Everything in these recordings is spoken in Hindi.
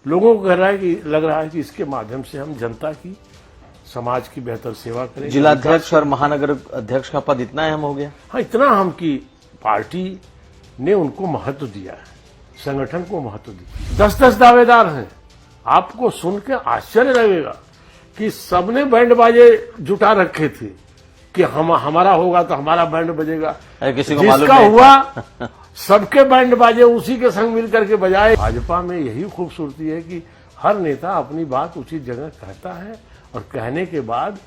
लोगों को लग रहा है कि इसके माध्यम से हम जनता की, समाज की बेहतर सेवा करें। जिलाध्यक्ष और महानगर अध्यक्ष का पद इतना अहम हो गया? हाँ, इतना अहम कि पार्टी ने उनको महत्व दिया है, संगठन को महत्व दिया। 10-10 दावेदार हैं। आपको सुन के आश्चर्य लगेगा कि सबने बैंड बाजे जुटा रखे थे कि हमारा होगा तो हमारा बैंड बजेगा। किसी को जिसका हुआ सबके बैंड बाजे उसी के संग मिलकर के बजाए। भाजपा में यही खूबसूरती है कि हर नेता अपनी बात उचित जगह कहता है और कहने के बाद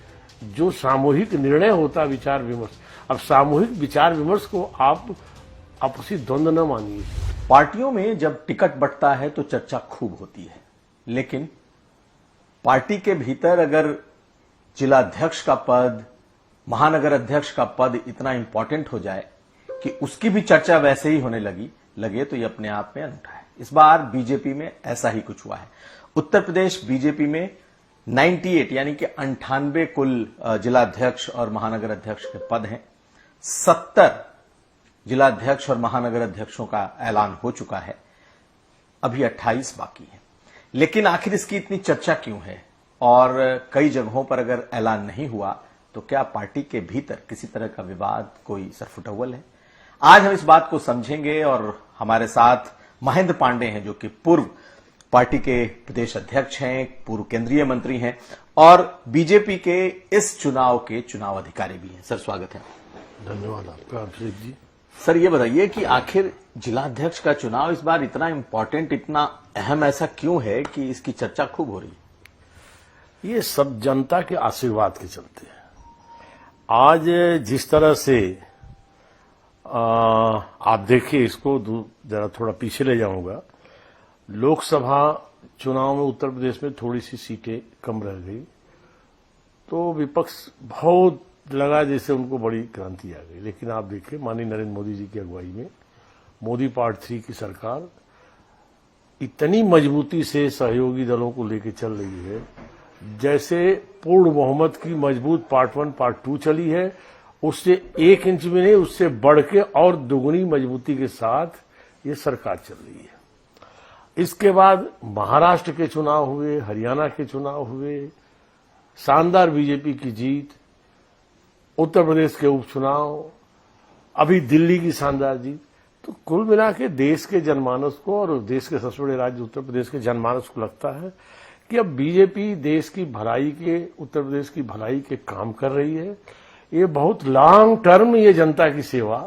जो सामूहिक निर्णय होता है, विचार विमर्श। अब सामूहिक विचार विमर्श को आप आपसी द्वंद्व न मानिए। पार्टियों में जब टिकट बंटता है तो चर्चा खूब होती है, लेकिन पार्टी के भीतर अगर जिलाध्यक्ष का पद, महानगर अध्यक्ष का पद इतना इंपॉर्टेंट हो जाए कि उसकी भी चर्चा वैसे ही होने लगे तो ये अपने आप में अनूठा है। इस बार बीजेपी में ऐसा ही कुछ हुआ है। उत्तर प्रदेश बीजेपी में 98 यानी कि 98 कुल जिलाध्यक्ष और महानगर अध्यक्ष के पद हैं। 70 जिलाध्यक्ष और महानगर अध्यक्षों का ऐलान हो चुका है, अभी 28 बाकी है। लेकिन आखिर इसकी इतनी चर्चा क्यों है? और कई जगहों पर अगर ऐलान नहीं हुआ तो क्या पार्टी के भीतर किसी तरह का विवाद, कोई सरफुटअव्वल है? आज हम इस बात को समझेंगे और हमारे साथ महेंद्र पांडे हैं, जो कि पूर्व पार्टी के प्रदेश अध्यक्ष हैं, पूर्व केंद्रीय मंत्री हैं और बीजेपी के इस चुनाव के चुनाव अधिकारी भी हैं। सर, स्वागत है। धन्यवाद आपका अभिषेक जी। सर, ये बताइए कि आखिर जिलाध्यक्ष का चुनाव इस बार इतना इंपॉर्टेंट, इतना अहम ऐसा क्यों है कि इसकी चर्चा खूब हो रही है? ये सब जनता के आशीर्वाद के चलते हैं। आज जिस तरह से आप देखिए, इसको जरा थोड़ा पीछे ले जाऊंगा। लोकसभा चुनाव में उत्तर प्रदेश में थोड़ी सी सीटें कम रह गई तो विपक्ष बहुत लगा जैसे उनको बड़ी क्रांति आ गई। लेकिन आप देखिए, माननीय नरेंद्र मोदी जी की अगुवाई में मोदी पार्ट 3 की सरकार इतनी मजबूती से सहयोगी दलों को लेकर चल रही है, जैसे पूर्ण बहुमत की मजबूत पार्ट 1 पार्ट 2 चली है, उससे 1 इंच भी नहीं, उससे बढ़ के और दुगुनी मजबूती के साथ ये सरकार चल रही है। इसके बाद महाराष्ट्र के चुनाव हुए, हरियाणा के चुनाव हुए, शानदार बीजेपी की जीत, उत्तर प्रदेश के उपचुनाव, अभी दिल्ली की शानदार जीत। तो कुल मिला के देश के जनमानस को और देश के सबसे बड़े राज्य उत्तर प्रदेश के जनमानस को लगता है कि अब बीजेपी देश की भलाई के, उत्तर प्रदेश की भलाई के काम कर रही है। ये बहुत लॉन्ग टर्म ये जनता की सेवा,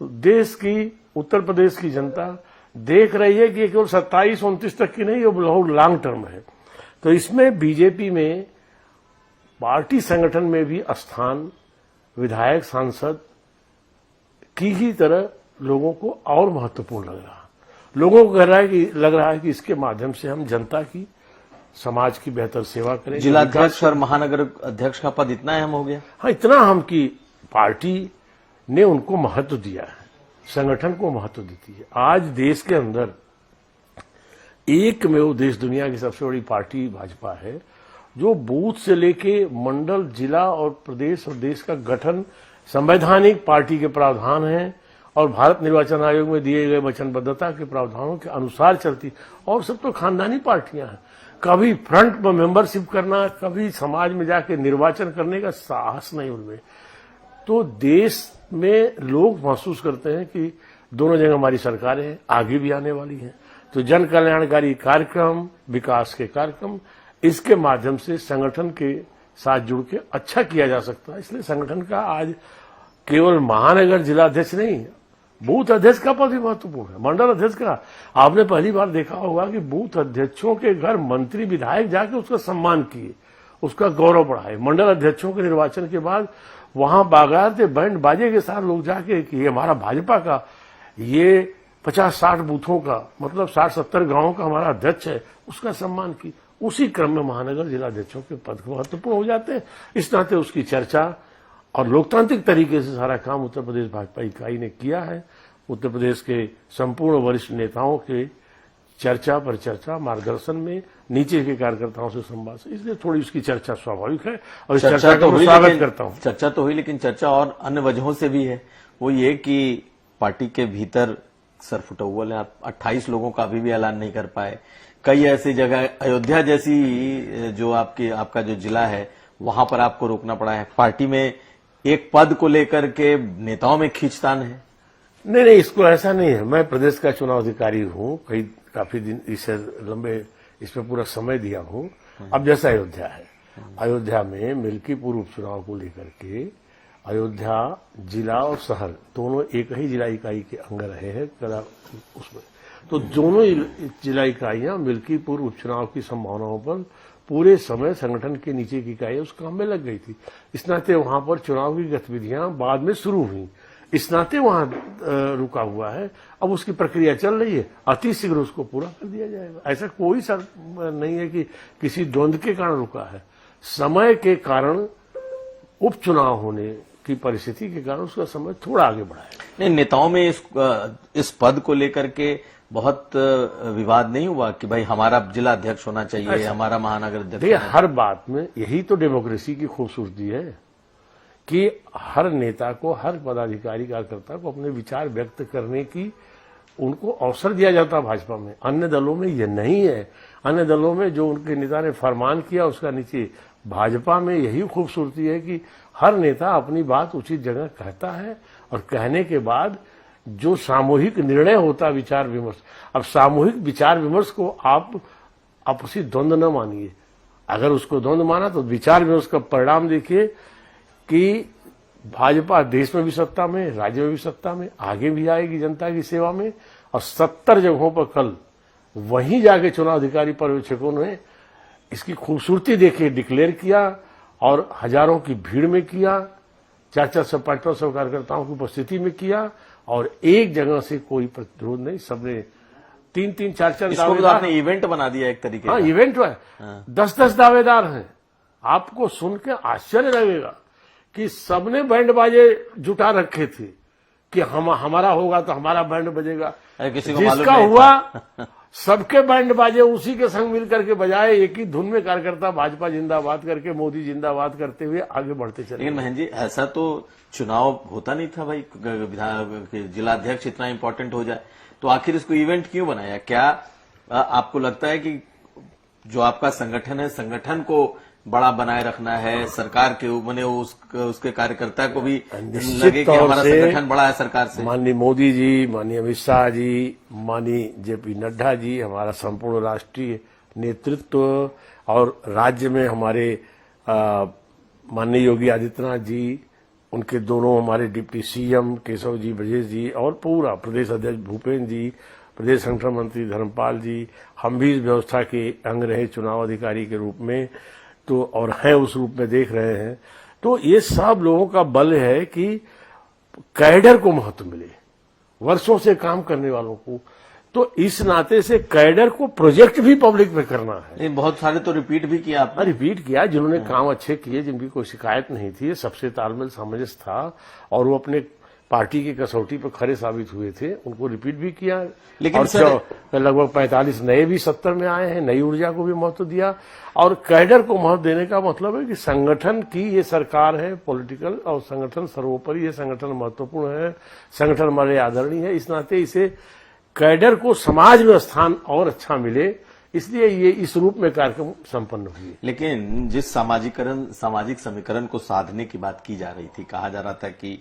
देश की, उत्तर प्रदेश की जनता देख रही है कि केवल 27-29 तक की नहीं, ये बहुत लॉन्ग टर्म है। तो इसमें बीजेपी में पार्टी संगठन में भी स्थान विधायक, सांसद की ही तरह लोगों को और महत्वपूर्ण लग रहा। लोगों को लग रहा है कि इसके माध्यम से हम जनता की, समाज की बेहतर सेवा करें। जिलाध्यक्ष और महानगर अध्यक्ष का पद इतना अहम हो गया? हाँ, इतना अहम कि पार्टी ने उनको महत्व दिया है, संगठन को महत्व देती है। आज देश के अंदर एक में वो देश दुनिया की सबसे बड़ी पार्टी भाजपा है, जो बूथ से लेके मंडल, जिला और प्रदेश और देश का गठन संवैधानिक पार्टी के प्रावधान हैं और भारत निर्वाचन आयोग में दिए गए वचनबद्धता के प्रावधानों के अनुसार चलती। और सब तो खानदानी पार्टियां हैं। कभी फ्रंट में मेंबरशिप करना, कभी समाज में जाके निर्वाचन करने का साहस नहीं उनमें। तो देश में लोग महसूस करते हैं कि दोनों जगह हमारी सरकारें हैं, आगे भी आने वाली हैं। तो जन कल्याणकारी कार्यक्रम, विकास के कार्यक्रम, इसके माध्यम से संगठन के साथ जुड़ के अच्छा किया जा सकता है। इसलिए संगठन का आज केवल महानगर जिलाध्यक्ष नहीं, बूथ अध्यक्ष का पद भी महत्वपूर्ण है, मंडल अध्यक्ष का। आपने पहली बार देखा होगा कि बूथ अध्यक्षों के घर मंत्री, विधायक जाके उसका सम्मान किए, उसका गौरव बढ़ाए। मंडल अध्यक्षों के निर्वाचन के बाद वहां बागायत बैंड बाजे के साथ लोग जाके कि ये हमारा भाजपा का, ये 50-60 बूथों का, मतलब 60-70 गांवों का हमारा अध्यक्ष है, उसका सम्मान की। उसी क्रम में महानगर जिलाध्यक्षों के पद महत्वपूर्ण हो जाते हैं। इस नाते उसकी चर्चा और लोकतांत्रिक तरीके से सारा काम उत्तर प्रदेश भाजपा इकाई ने किया है। उत्तर प्रदेश के संपूर्ण वरिष्ठ नेताओं के चर्चा पर चर्चा, मार्गदर्शन में नीचे के कार्यकर्ताओं से संवाद से, इसलिए थोड़ी उसकी चर्चा स्वाभाविक है और इस चर्चा का मैं स्वागत करता हूं। चर्चा तो हुई, लेकिन चर्चा और अन्य वजहों से भी है। वो ये कि पार्टी के भीतर सरफुटअव्वल है, 28 लोगों का अभी भी ऐलान नहीं कर पाए। कई ऐसी जगह, अयोध्या जैसी जो आपका जो जिला है, वहां पर आपको रोकना पड़ा है। पार्टी में एक पद को लेकर के नेताओं में खींचतान है। नहीं, इसको ऐसा नहीं है। मैं प्रदेश का चुनाव अधिकारी हूं, काफी दिन इससे लंबे इसमें पूरा समय दिया हूं। अब जैसा अयोध्या है, अयोध्या में मिल्कीपुर उपचुनाव को लेकर के अयोध्या जिला और शहर दोनों एक ही जिला इकाई के अंग रहे हैं उसमें, तो दोनों जिला इकाइयां मिल्कीपुर उपचुनाव की संभावनाओं पर पूरे समय संगठन के नीचे की इकाई उस काम में लग गई थी। इस नाते वहां पर चुनाव की गतिविधियां बाद में शुरू हुई, इस नाते वहां रुका हुआ है। अब उसकी प्रक्रिया चल रही है, अति शीघ्र उसको पूरा कर दिया जाएगा। ऐसा कोई शर्त नहीं है कि किसी द्वंद्व के कारण रुका है, समय के कारण उपचुनाव होने की परिस्थिति के कारण उसका समय थोड़ा आगे बढ़ा है। नहीं, नेताओं में इस पद को लेकर के बहुत विवाद नहीं हुआ कि भाई हमारा जिला अध्यक्ष होना चाहिए, हमारा महानगर अध्यक्ष? देखिए, हर बात में यही तो डेमोक्रेसी की खूबसूरती है कि हर नेता को, हर पदाधिकारी कार्यकर्ता को अपने विचार व्यक्त करने की उनको अवसर दिया जाता है भाजपा में। अन्य दलों में यह नहीं है। अन्य दलों में जो उनके नेता ने फरमान किया उसका नीचे, भाजपा में यही खूबसूरती है कि हर नेता अपनी बात उचित जगह कहता है और कहने के बाद जो सामूहिक निर्णय होता है, विचार विमर्श। अब सामूहिक विचार विमर्श को आप आपसी द्वंद्व न मानिए। अगर उसको द्वंद्व माना तो विचार विमर्श का परिणाम देखिए कि भाजपा देश में भी सत्ता में, राज्य में भी सत्ता में, आगे भी आएगी जनता की सेवा में। और 70 जगहों पर कल वहीं जाके चुनाव अधिकारी पर्यवेक्षकों ने इसकी खूबसूरती देखी, डिक्लेयर किया और हजारों की भीड़ में किया, 400 500 कार्यकर्ताओं की उपस्थिति में किया और एक जगह से कोई प्रतिरोध नहीं। सबने 3-3 4-4 दावेदार, आपने इवेंट बना दिया एक तरीके। हाँ, इवेंट है। 10-10 दावेदार हैं। आपको सुन के आश्चर्य लगेगा कि सबने बैंड बाजे जुटा रखे थे कि हमारा होगा तो हमारा बैंड बजेगा। किसी को जिसका हुआ सबके बैंड बाजे उसी के संग मिल करके बजाए, एक ही धुन में कार्यकर्ता भाजपा जिंदाबाद करके, मोदी जिंदाबाद करते हुए आगे बढ़ते चले। लेकिन महन जी, ऐसा तो चुनाव होता नहीं था भाई, जिला अध्यक्ष इतना इंपॉर्टेंट हो जाए तो आखिर इसको इवेंट क्यों बनाया? क्या आपको लगता है कि जो आपका संगठन है, संगठन को बड़ा बनाए रखना है, सरकार के बने उसके कार्यकर्ता को भी लगे कि हमारा संगठन बड़ा है सरकार से? माननीय मोदी जी, माननीय अमित शाह जी, माननीय जेपी नड्डा जी, हमारा संपूर्ण राष्ट्रीय नेतृत्व और राज्य में हमारे माननीय योगी आदित्यनाथ जी, उनके दोनों हमारे डिप्टी सीएम केशव जी, ब्रजेश जी और पूरा प्रदेश अध्यक्ष भूपेन्द्र जी, प्रदेश संगठन मंत्री धर्मपाल जी, हम भी इस व्यवस्था के अंग रहे चुनाव अधिकारी के रूप में, तो और हैं उस रूप में देख रहे हैं। तो ये सब लोगों का बल है कि कैडर को महत्व मिले, वर्षों से काम करने वालों को। तो इस नाते से कैडर को प्रोजेक्ट भी पब्लिक में करना है। बहुत सारे तो रिपीट भी किया आपने। रिपीट किया, जिन्होंने काम अच्छे किए, जिनकी कोई शिकायत नहीं थी, सबसे तालमेल सामंजस्य था और वो अपने पार्टी की कसौटी पर खरे साबित हुए थे, उनको रिपीट भी किया। लेकिन लगभग 45 नए भी 70 में आए हैं, नई ऊर्जा को भी महत्व दिया। और कैडर को महत्व देने का मतलब है कि संगठन की ये सरकार है पॉलिटिकल, और संगठन सर्वोपरि है, संगठन महत्वपूर्ण है, संगठन हमारे आदरणीय है। इस नाते इसे कैडर को समाज में स्थान और अच्छा मिले, इसलिए ये इस रूप में कार्यक्रम संपन्न हुए। लेकिन जिस सामाजिक समीकरण को साधने की बात की जा रही थी, कहा जा रहा था कि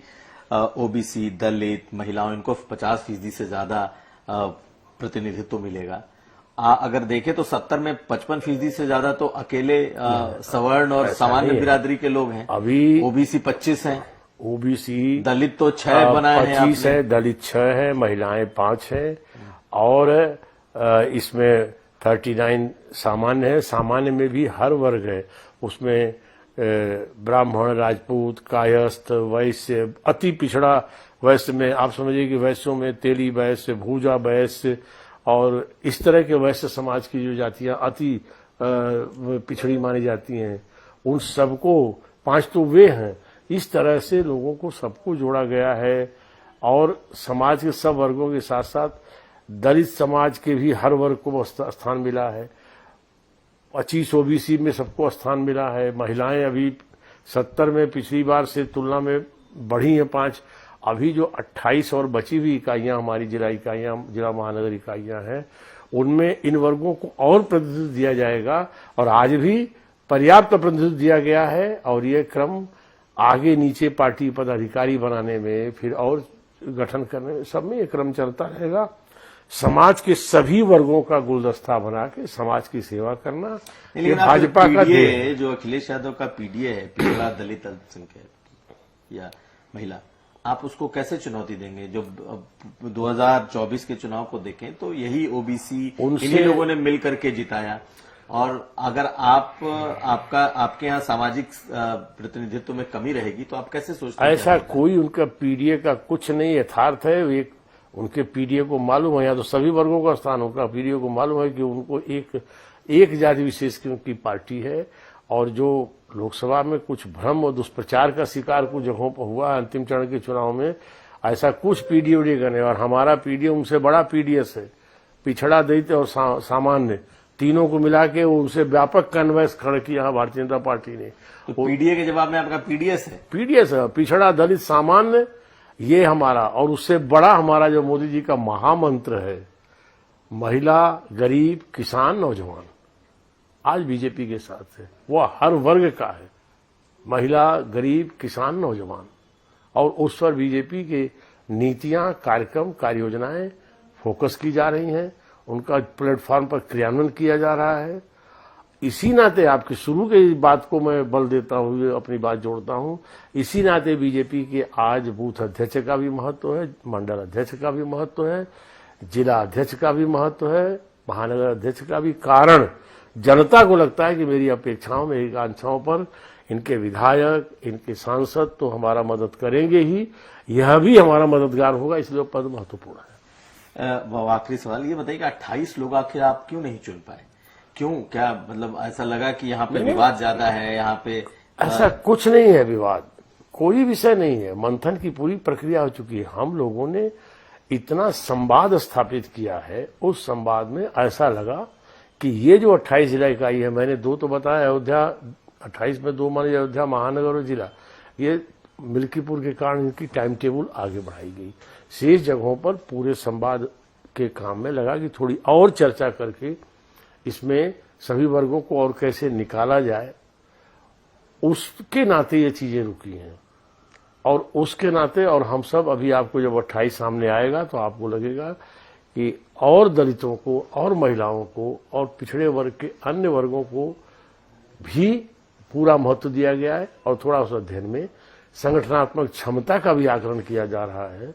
ओबीसी, दलित, महिलाओं, इनको 50% से ज्यादा प्रतिनिधित्व मिलेगा। अगर देखें तो 70 में 55% से ज्यादा तो अकेले सवर्ण और सामान्य बिरादरी के लोग हैं। अभी ओबीसी 25 हैं, ओबीसी दलित तो 6 बनाए हैं, 25 है, दलित 6 है, महिलाएं 5 है और इसमें 39 सामान्य है। सामान्य में भी हर वर्ग है, उसमें ब्राह्मण, राजपूत, कायस्थ, वैश्य, अति पिछड़ा वैश्य में आप समझिए कि वैश्यों में तेली वैश्य, भूजा वैश्य और इस तरह के वैश्य समाज की जो जातियां अति पिछड़ी मानी जाती हैं, उन सबको 5 तो वे हैं। इस तरह से लोगों को सबको जोड़ा गया है और समाज के सब वर्गों के साथ साथ दलित समाज के भी हर वर्ग को स्थान मिला है। 25 ओबीसी में सबको स्थान मिला है। महिलाएं अभी 70 में पिछली बार से तुलना में बढ़ी हैं 5। अभी जो 28 और बची हुई इकाइयां हमारी जिला इकाइयां, जिला महानगर इकाइयां हैं, उनमें इन वर्गों को और प्रतिनिधित्व दिया जाएगा और आज भी पर्याप्त प्रतिनिधित्व दिया गया है और ये क्रम आगे नीचे पार्टी पदाधिकारी बनाने में फिर और गठन करने में सब में ये क्रम चलता रहेगा। समाज के सभी वर्गों का गुलदस्ता बना के समाज की सेवा करना ये भाजपा का पीडीए जो अखिलेश यादव का पीडीए है, पिछड़ा दलित अल्पसंख्यक या महिला, आप उसको कैसे चुनौती देंगे? जब 2024 के चुनाव को देखें तो यही ओबीसी इन्हीं लोगों ने मिल करके जिताया और अगर आपके यहाँ सामाजिक प्रतिनिधित्व में कमी रहेगी तो आप कैसे सोचते हैं? ऐसा कोई उनका पीडीए का कुछ नहीं यथार्थ है। एक उनके पीडीए को मालूम है, या तो सभी वर्गों का स्थान होगा, पीडीए को मालूम है कि उनको एक जाति विशेष की उनकी पार्टी है और जो लोकसभा में कुछ भ्रम और दुष्प्रचार का शिकार कुछ जगहों पर हुआ अंतिम चरण के चुनाव में, ऐसा कुछ पीडीए का नहीं। और हमारा पीडीए उनसे बड़ा पीडीएस है, पिछड़ा दलित और सामान्य तीनों को मिला के उनसे व्यापक कन्वेंस खड़ा किया भारतीय जनता पार्टी ने। तो पीडीए के जवाब में आपका पीडीएस है? पीडीएस है, पिछड़ा दलित सामान्य, ये हमारा। और उससे बड़ा हमारा जो मोदी जी का महामंत्र है, महिला, गरीब, किसान, नौजवान, आज बीजेपी के साथ है। वो हर वर्ग का है, महिला, गरीब, किसान, नौजवान। और उस पर बीजेपी के नीतियां, कार्यक्रम, कार्य योजनाएं फोकस की जा रही हैं, उनका प्लेटफॉर्म पर क्रियान्वयन किया जा रहा है। इसी नाते आपकी शुरू की बात को मैं बल देता हूँ, अपनी बात जोड़ता हूँ, इसी नाते बीजेपी के आज बूथ अध्यक्ष का भी महत्व है, मंडल अध्यक्ष का भी महत्व है, जिला अध्यक्ष का भी महत्व है, महानगर अध्यक्ष का भी। कारण जनता को लगता है कि मेरी अपेक्षाओं, मेरी आकांक्षाओं पर इनके विधायक, इनके सांसद तो हमारा मदद करेंगे ही, यह भी हमारा मददगार होगा, इसलिए पद महत्वपूर्ण है। आखिरी सवाल ये बताइए कि 28 लोग आखिर आप क्यों नहीं चुन पाए? क्यों? क्या मतलब ऐसा लगा कि यहाँ पे विवाद ज्यादा है? यहाँ पे ऐसा कुछ नहीं है, विवाद कोई विषय नहीं है। मंथन की पूरी प्रक्रिया हो चुकी है। हम लोगों ने इतना संवाद स्थापित किया है, उस संवाद में ऐसा लगा कि ये जो 28 जिला इकाई है, मैंने 2 तो बताया, अयोध्या 28 में 2 माने अयोध्या, महानगर और जिला, ये मिल्कीपुर के कारण इनकी टाइम टेबल आगे बढ़ाई गई। शेष जगहों पर पूरे संवाद के काम में लगा कि थोड़ी और चर्चा करके इसमें सभी वर्गों को और कैसे निकाला जाए, उसके नाते ये चीजें रुकी हैं। और उसके नाते, और हम सब अभी आपको जब 28 सामने आएगा तो आपको लगेगा कि और दलितों को और महिलाओं को और पिछड़े वर्ग के अन्य वर्गों को भी पूरा महत्व दिया गया है। और थोड़ा उस अध्ययन में संगठनात्मक क्षमता का भी आकलन किया जा रहा है,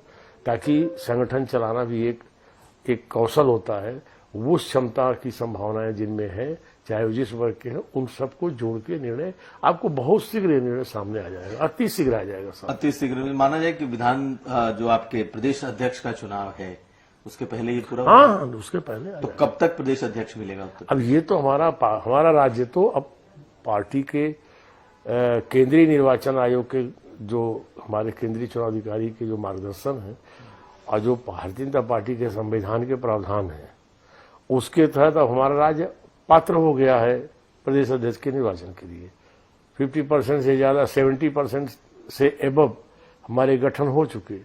ताकि संगठन चलाना भी एक कौशल होता है। वो क्षमता की संभावनाएं जिनमें है, चाहे वो जिस वर्ग के हैं, उन सबको जोड़ के निर्णय आपको बहुत शीघ्र निर्णय सामने आ जाएगा, अति शीघ्र आ जाएगा। अति शीघ्र माना जाए कि विधान जो आपके प्रदेश अध्यक्ष का चुनाव है उसके पहले ही पूरा? हाँ, उसके पहले। तो कब तक प्रदेश अध्यक्ष मिलेगा? अब ये तो हमारा राज्य तो अब पार्टी के केंद्रीय निर्वाचन आयोग के, जो हमारे केंद्रीय चुनाव अधिकारी के जो मार्गदर्शन है और जो भारतीय जनता पार्टी के संविधान के प्रावधान है, उसके तहत अब हमारा राज्य पात्र हो गया है प्रदेश अध्यक्ष के निर्वाचन के लिए। 50% से ज्यादा, 70% से एबव हमारे गठन हो चुके।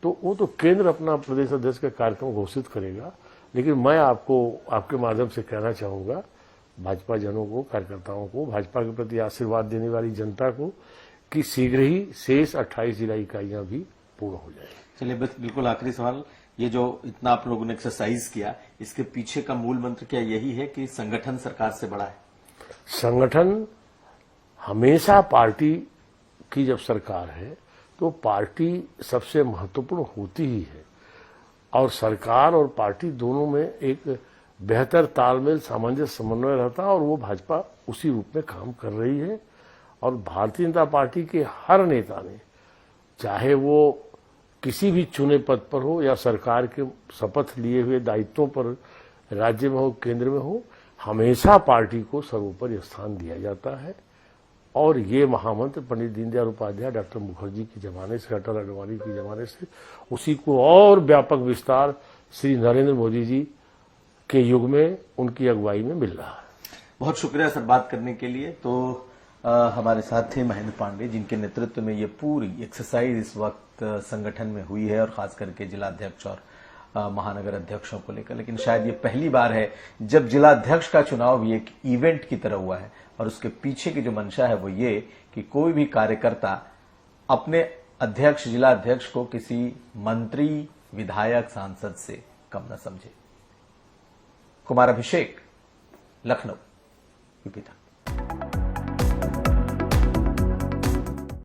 तो वो तो केंद्र अपना प्रदेश अध्यक्ष का कार्यक्रम घोषित करेगा। लेकिन मैं आपको आपके माध्यम से कहना चाहूंगा भाजपा जनों को, कार्यकर्ताओं को, भाजपा के प्रति आशीर्वाद देने वाली जनता को, कि शीघ्र ही शेष 28 जिला इकाइयां भी पूर्ण हो जाएगी। चलिए, बस बिल्कुल आखिरी सवाल, ये जो इतना आप लोगों ने एक्सरसाइज किया, इसके पीछे का मूल मंत्र क्या यही है कि संगठन सरकार से बड़ा है? संगठन हमेशा, पार्टी की जब सरकार है तो पार्टी सबसे महत्वपूर्ण होती ही है। और सरकार और पार्टी दोनों में एक बेहतर तालमेल, सामंजस्य, समन्वय रहता है और वो भाजपा उसी रूप में काम कर रही है। और भारतीय जनता पार्टी के हर नेता ने, चाहे वो किसी भी चुने पद पर हो या सरकार के शपथ लिए हुए दायित्वों पर राज्य में हो, केंद्र में हो, हमेशा पार्टी को सर्वोपरि स्थान दिया जाता है। और ये महामंत्र पंडित दीनदयाल उपाध्याय, डॉक्टर मुखर्जी के जमाने से, अटल अडवाणी के जमाने से, उसी को और व्यापक विस्तार श्री नरेंद्र मोदी जी के युग में उनकी अगुवाई में मिल रहा है। बहुत शुक्रिया सर बात करने के लिए। तो हमारे साथ थे महेंद्र पांडे, जिनके नेतृत्व में ये पूरी एक्सरसाइज इस वक्त संगठन में हुई है और खास करके जिला अध्यक्ष और महानगर अध्यक्षों को लेकर, लेकिन शायद ये पहली बार है जब जिला अध्यक्ष का चुनाव भी एक इवेंट की तरह हुआ है और उसके पीछे की जो मंशा है वो ये कि कोई भी कार्यकर्ता अपने अध्यक्ष, जिला अध्यक्ष को किसी मंत्री, विधायक, सांसद से कम न समझे। कुमार अभिषेक, लखनऊ, यूपी तक।